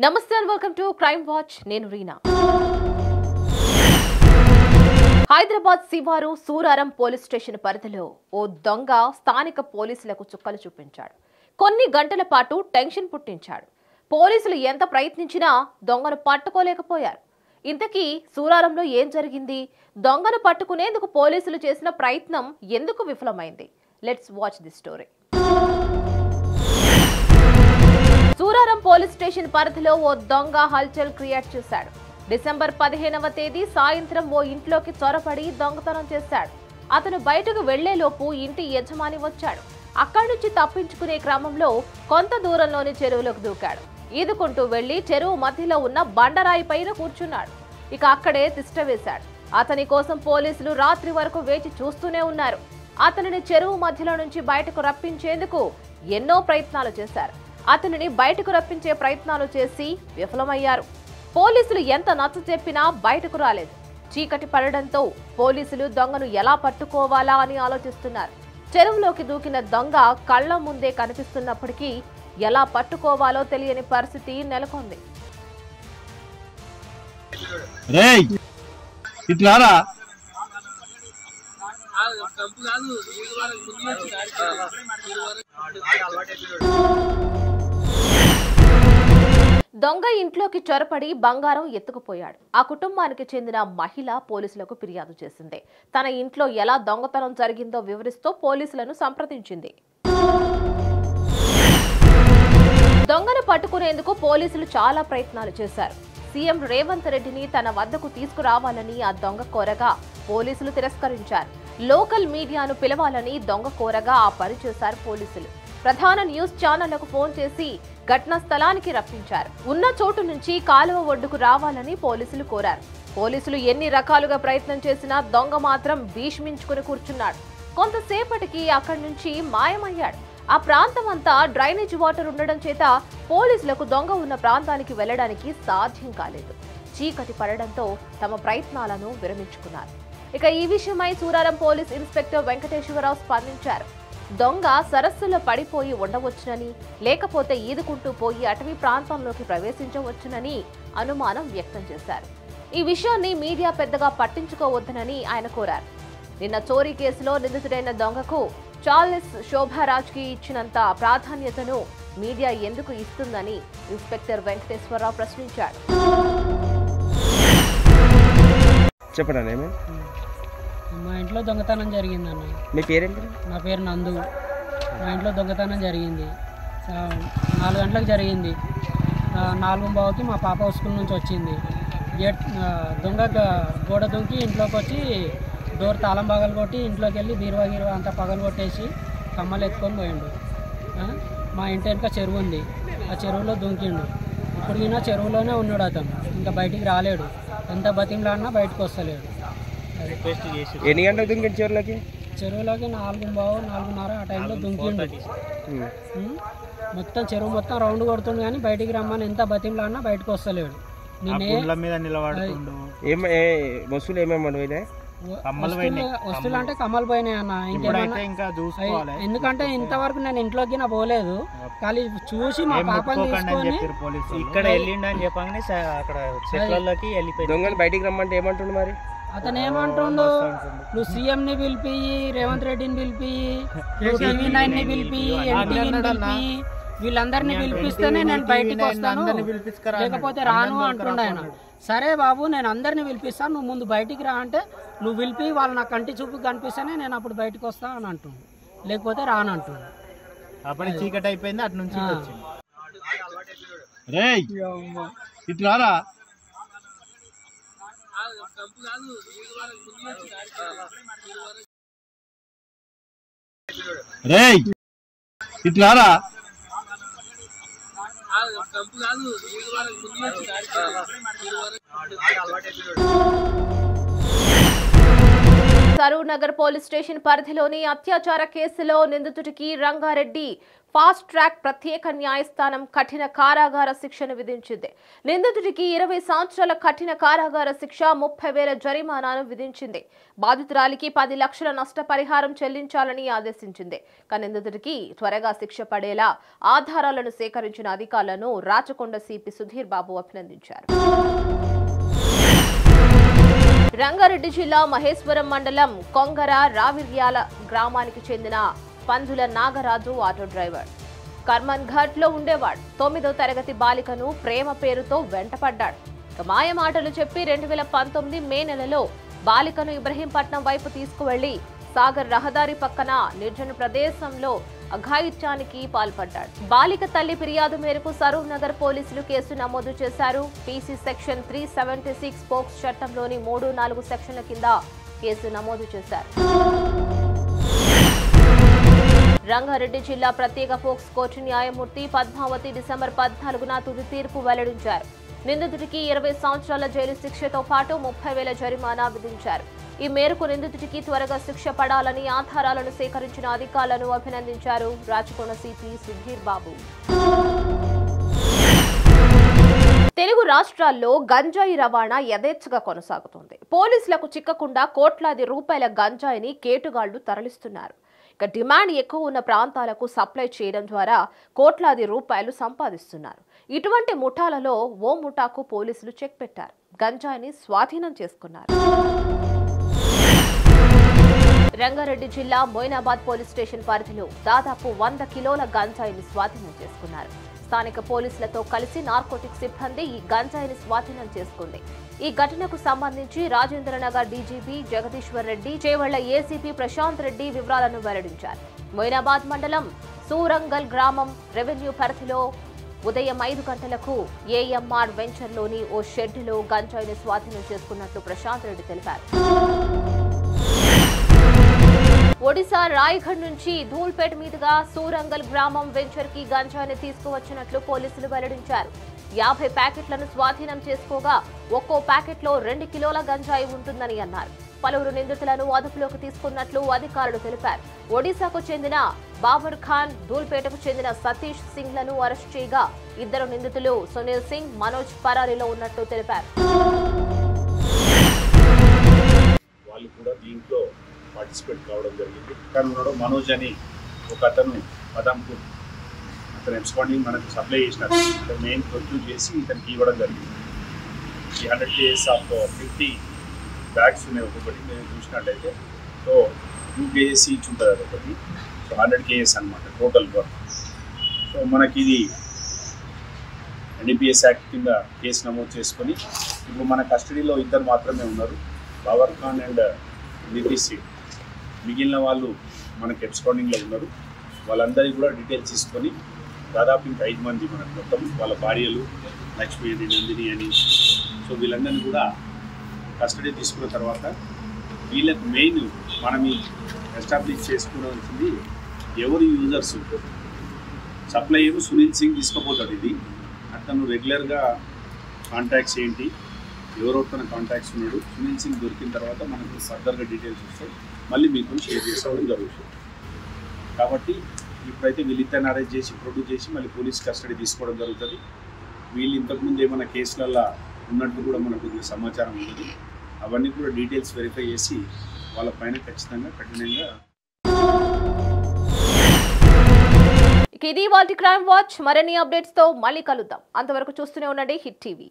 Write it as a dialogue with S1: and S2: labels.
S1: నమస్తే and welcome to crime watch. నేను రీనా. హైదరాబాద్ శివారు సూరారం పోలీస్ స్టేషన్ పరిధిలో ఓ దొంగ స్థానిక పోలీసులకు చుక్కలు చూపించాడు. కొన్ని గంటల పాటు టెన్షన్ పుట్టించాడు. పోలీసులు ఎంత ప్రయత్నించినా దొంగను పట్టుకోలేకపోయారు. ఇంతకీ సూరారంలో ఏం జరిగింది? దొంగను పట్టుకునేందుకు పోలీసులు చేసిన ప్రయత్నం ఎందుకు విఫలమైంది? Let's watch the story. Suraram police station పరిధిలో ఓ దొంగ హల్చల్ క్రియేట్ చేశాడు. డిసెంబర్ 15వ తేదీ సాయంత్రం ఓ ఇంట్లోకి చొరబడి దొంగతనం చేశాడు. అతను బయటకు వెళ్లేలోపు ఇంటి యజమాని వచ్చాడు. అక్కడి నుంచి తప్పించుకునే క్రమంలో కొంత దూరంలోని చెరువులోకి దూకాడు. ఈదుకుంటూ వెళ్లి చెరువు మధ్యలో ఉన్న బండరాయి పైన కూర్చున్నాడు. ఇక అక్కడే తిష్ట వేశాడు. అతని కోసం పోలీసులు రాత్రి వరకు వేచి చూస్తూనే ఉన్నారు. అతనిని చెరువు మధ్యలో నుంచి బయటకు రప్పించేందుకు ఎన్నో ప్రయత్నాలు చేశారు. అతనిని బయటకు రప్పించే ప్రయత్నాలు చేసి విఫలమయ్యారు. పోలీసులు ఎంత నచ్చ చెప్పినా బయటకు రాలేదు. చీకటి పడడంతో పోలీసులు దొంగను ఎలా పట్టుకోవాలా అని ఆలోచిస్తున్నారు. చెరువులోకి దూకిన దొంగ కళ్ల ముందే కనిపిస్తున్నప్పటికీ ఎలా పట్టుకోవాలో తెలియని పరిస్థితి నెలకొంది. దొంగ ఇంట్లోకి చొరపడి బంగారం ఎత్తుకుపోయాడు. ఆ కుటుంబానికి చెందిన మహిళ పోలీసులకు ఫిర్యాదు చేసింది. తన ఇంట్లో ఎలా దొంగతనం జరిగిందో వివరిస్తూ పోలీసులను సంప్రదించింది. దొంగను పట్టుకునేందుకు పోలీసులు చాలా ప్రయత్నాలు చేశారు. సీఎం రేవంత్ రెడ్డిని తన వద్దకు తీసుకురావాలని ఆ దొంగ కోరగా పోలీసులు తిరస్కరించారు. లోకల్ మీడియాను పిలవాలని దొంగ కోరగా ఆ పని చేశారు పోలీసులు. ప్రధాన న్యూస్ ఛానళ్లకు ఫోన్ చేసి ఘటనా స్థలానికి రప్పించారు. ఉన్న చోటు నుంచి కాలువ ఒడ్డుకు రావాలని పోలీసులు కోరారు. పోలీసులు ఎన్ని రకాలుగా ప్రయత్నం చేసినా దొంగ మాత్రం భీష్మించుకుని కూర్చున్నాడు. కొంతసేపటికి అక్కడి నుంచి మాయమయ్యాడు. ఆ ప్రాంతం అంతా డ్రైనేజ్ వాటర్ ఉండడం చేత పోలీసులకు దొంగ ఉన్న ప్రాంతానికి వెళ్లడానికి సాధ్యం కాలేదు. చీకటి పడడంతో తమ ప్రయత్నాలను విరమించుకున్నారు. ఇక ఈ విషయమై సూరారం పోలీస్ ఇన్స్పెక్టర్ వెంకటేశ్వరరావు స్పందించారు. దొంగ సరస్సులో పడిపోయి ఉండవచ్చునని, లేకపోతే ఈదుకుంటూ పోయి అటవీ ప్రాంతంలోకి ప్రవేశించవచ్చునని అనుమానం వ్యక్తం చేశారు. ఈ విషయాన్ని మీడియా పెద్దగా పట్టించుకోవద్దని ఆయన కోరారు. నిన్న చోరీ కేసులో నిందితుడైన దొంగకు చార్లెస్ శోభారాజ్ కి ఇచ్చినంత ప్రాధాన్యతను మీడియా ఎందుకు ఇస్తుందని ఇన్స్పెక్టర్ వెంకటేశ్వరరావు ప్రశ్నించారు.
S2: చెప్పండి.
S3: మా ఇంట్లో దొంగతనం జరిగిందన్న.
S2: మీ పేరేంటి?
S3: నా పేరు నందు. మా ఇంట్లో దొంగతనం జరిగింది. 4 గంటలకు జరిగింది. 4:15కి మా పాప స్కూల్ నుంచి వచ్చింది. దొంగ గోడ దుంకి ఇంట్లోకి వచ్చి డోర్ తాళం పగలు కొట్టి ఇంట్లోకి వెళ్ళి బీరువా అంతా పగలు కొట్టేసి కమ్మలు ఎత్తుకొని పోయిండు. మా ఇంటి వెనుక చెరువు ఉంది. ఆ చెరువులో దుంకిండు. ఇప్పుడు ఈయన చెరువులోనే ఉన్నాడు. అతను ఇంకా బయటికి రాలేడు. ఎంత బతిమలాడినా బయటకు వస్తలేడు.
S2: ఎన్ని గంటలకు దుంకిండు చెరువులోకి?
S3: 4:15, 4:30 ఆ టైంలో దుంకిండు. మొత్తం చెరువు మొత్తం రౌండ్ కొడుతుండు కానీ బయటికి రమ్మని ఎంత బతిమలాడినా బయటకు వస్తలేడు.
S2: వస్తువులు ఏమేమి
S3: వస్తువులు అంటే కమ్మలు పోయినాయి అన్న. ఇంకేమన్నా ఎందుకంటే ఇంతవరకు నేను ఇంట్లోకి నా పోలేదు. కానీ చూసి మా పాపని తీసుకొని
S4: ఇక్కడ వెళ్ళిండని చెప్పగానే అక్కడ చెట్లలోకి వెళ్ళిపోయి
S2: దొంగని బయటికి రమ్మంటే ఏమంటుండు మరి?
S3: అతను ఏమంటుండు, నువ్వు సీఎం ని పిలిపి, రేవంత్ రెడ్డిని పిలిపి, TV9 ని పిలిపి, NTVని పిలిపి, వీళ్ళందరినీ పిలిపిస్తేనే నేను బయటికి వస్తాను, లేకపోతే రాను అంటుండ ఆయన. సరే బాబు, నేను అందరినీ పిలిపిస్తాను, నువ్వు ముందు బయటికి రా అంటే, నువ్వు పిలిపి వాళ్ళు నా కంటి చూపు కనిపిస్తేనే నేను అప్పుడు బయటకు వస్తాను అని అంటుండు, లేకపోతే రాను అంటుండు.
S4: అప్పుడు చీకటి అయిపోయింది. అటు నుంచి
S1: సరూర్ నగర్ పోలీస్ స్టేషన్ పరిధిలోని అత్యాచార కేసులో నిందితుడికి రంగారెడ్డి ఫాస్ట్ ట్రాక్ ప్రత్యేక న్యాయస్థానం కఠిన కారాగార శిక్షను విధించింది. నిందితుడికి 20 సంవత్సరాల కఠిన కారాగార శిక్ష, 30,000 జరిమానాను విధించింది. బాధితురాలికి 10 లక్షల నష్టపరిహారం చెల్లించాలని ఆదేశించింది. నిందితుడికి త్వరగా శిక్ష పడేలా ఆధారాలను సేకరించిన అధికారులను రాచకొండ సిపి సుధీర్ బాబు అభినందించారు. రంగారెడ్డి జిల్లా మహేశ్వరం మండలం కొంగర రావిర్యాల గ్రామానికి చెందిన పందుల నాగరాజు ఆటో డ్రైవర్. కర్మన్ ఘాట్ లో ఉండేవాడు. 9వ తరగతి బాలికను ప్రేమ పేరుతో వెంటపడ్డాడు. మాయ మాటలు చెప్పి 2019 మే నెలలో బాలికను ఇబ్రహీంపట్నం వైపు తీసుకువెళ్లి సాగర్ రహదారి పక్కన నిర్జన ప్రదేశంలో అఘాయిత్యానికి పాల్పడ్డాడు. బాలిక తల్లి ఫిర్యాదు మేరకు సరూర్ నగర్ పోలీసులు కేసు నమోదు చేశారు. పీసీ సెక్షన్ 376 పోక్స్ చట్టంలోని 3, 4 సెక్షన్ల కింద కేసు నమోదు చేశారు. రంగారెడ్డి జిల్లా ప్రత్యేక పోక్స్ కోర్టు న్యాయమూర్తి పద్మావతి డిసెంబర్ 14న తుది తీర్పు వెల్లడించారు. నిందితుడికి 20 సంవత్సరాల జైలు శిక్షతో పాటు 30,000 జరిమానా విధించారు. ఈ మేరకు నిందితుడికి త్వరగా శిక్ష పడాలని ఆధారాలను సేకరించిన అధికారులను అభినందించారు రాచకొండ సిపి సుధీర్ బాబు. తెలుగు రాష్ట్రాల్లో గంజాయి రవాణా యథేచ్ఛగా కొనసాగుతోంది. పోలీసులకు చిక్కకుండా కోట్లాది రూపాయల గంజాయిని కేటుగాళ్లు తరలిస్తున్నారు. డిమాండ్ ఎక్కువ ఉన్న ప్రాంతాలకు సప్లై చేయడం ద్వారా కోట్లాది రూపాయలు సంపాదిస్తున్నారు. ఇటువంటి ముఠాలలో ఓ ముఠాకు పోలీసులు చెక్ పెట్టారు. గంజాయిని స్వాధీనం చేసుకున్నారు. రంగారెడ్డి జిల్లా మొయినాబాద్ పోలీస్ స్టేషన్ పరిధిలో దాదాపు 100 కిలోల గంజాయిని స్వాధీనం చేసుకున్నారు. స్థానిక పోలీసులతో కలిసి నార్కోటిక్ సిబ్బంది ఈ గంజాయిని స్వాధీనం చేసుకుంది. ఈ ఘటనకు సంబంధించి రాజేంద్రనగర్ డీజీపీ జగదీశ్వర్ రెడ్డి, చేవళ్ల ఏసీపీ ప్రశాంత్ రెడ్డి వివరాలను వెల్లడించారు. మొయినాబాద్ మండలం సూరంగల్ గ్రామం రెవెన్యూ పరిధిలో ఉదయం 5 గంటలకు ఏఎంఆర్ వెంచర్లోని ఓ షెడ్డులో గంజాయిని స్వాధీనం చేసుకున్నట్లు ప్రశాంత్ రెడ్డి తెలిపారు. ఒడిశా రాయగఢ్ నుంచి ధూల్పేట్ మీదుగా సూరంగల్ గ్రామం వెంచర్ కి గంజాయిని తీసుకువచ్చినట్లు పోలీసులు వెల్లడించారు. 50 ప్యాకెట్లను స్వాధీనం చేసుకోగా ఒక్కో ప్యాకెట్లో 2 కిలోల గంజాయి ఉంటుందని అన్నారు. పలువురు నిందితులను అదుపులోకి తీసుకున్నట్లు అధికారులు తెలిపారు. ఒడిశాకు చెందిన బాబర్ ఖాన్, ధూల్పేటకు చెందిన సతీష్ సింగ్ లను అరెస్ట్ చేయగా 2 నిందితులు సునీల్ సింగ్, మనోజ్ పరారీలో ఉన్నట్లు తెలిపారు.
S5: వాళ్ళు కూడా దీంట్లో పార్టిసిపేట్ కావడం జరిగింది. ఉన్నాడు మనోజ్ అని ఒక అతను పదంపూర్, అతను ఎక్స్పాండింగ్ మనకు సప్లై చేసినారు. మెయిన్ ప్రొడ్యూస్ చేసి ఇతనికి ఇవ్వడం జరిగింది. ఈ 100 కేజెస్ ఆఫ్ 50 బ్యాగ్స్ ఉన్నాయి. ఒక్కొక్కటి నేను చూసినట్టయితే సో 2 కేజెస్ ఈచ్ ఉంటుంది అది ఒకటి. సో 100 కేజెస్ అనమాట టోటల్ వర్క్. సో మనకి ఇది NDPS యాక్ట్ కింద కేసు నమోదు చేసుకొని ఇప్పుడు మన కస్టడీలో 2 మాత్రమే ఉన్నారు, బాబర్ ఖాన్ అండ్ నితీష్ సింగ్. మిగిలిన వాళ్ళు మనకి ఎబ్స్కాండింగ్లో ఉన్నారు. వాళ్ళందరికీ కూడా డీటెయిల్స్ తీసుకొని దాదాపు ఇంకా 5 మంది మనకు మొత్తం వాళ్ళ భార్యలు లక్ష్మి అని, నందిని అని. సో వీళ్ళందరినీ కూడా కస్టడీ తీసుకున్న తర్వాత వీళ్ళకి మెయిన్ మనం ఎస్టాబ్లిష్ చేసుకోవాల్సింది ఎవరు యూజర్స్. సప్లై ఏమో సునీల్ సింగ్ తీసుకుపోతాడు. ఇది అతను రెగ్యులర్గా కాంటాక్ట్స్ ఏంటి, ఎవరొకరితో కాంటాక్ట్స్ ఉన్నాడు. సునీల్ సింగ్ దొరికిన తర్వాత మనకు ఫర్దర్గా డీటెయిల్స్ వస్తాయి, మళ్ళీ మీకు షేర్ చేసుకోవడం జరుగుతుంది. కాబట్టి ఇప్పుడైతే వీళ్ళిద్దరిని అరెస్ట్ చేసి ప్రొడ్యూస్ చేసి మళ్ళీ పోలీస్ కస్టడీ తీసుకోవడం జరుగుతుంది. వీళ్ళు ఇంతకుముందు ఏమైనా కేసులలో ఉన్నట్టు కూడా మనకు సమాచారం ఉంటుంది. అవన్నీ కూడా డీటెయిల్స్ వెరిఫై చేసి వాళ్ళ పైన ఖచ్చితంగా కఠినంగా.
S1: ఇది వాల్టి క్రైమ్ వాచ్. మరిన్ని అప్డేట్స్ తో మళ్ళీ కలుద్దాం. అంతవరకు చూస్తూనే ఉండండి హిట్ టీవీ.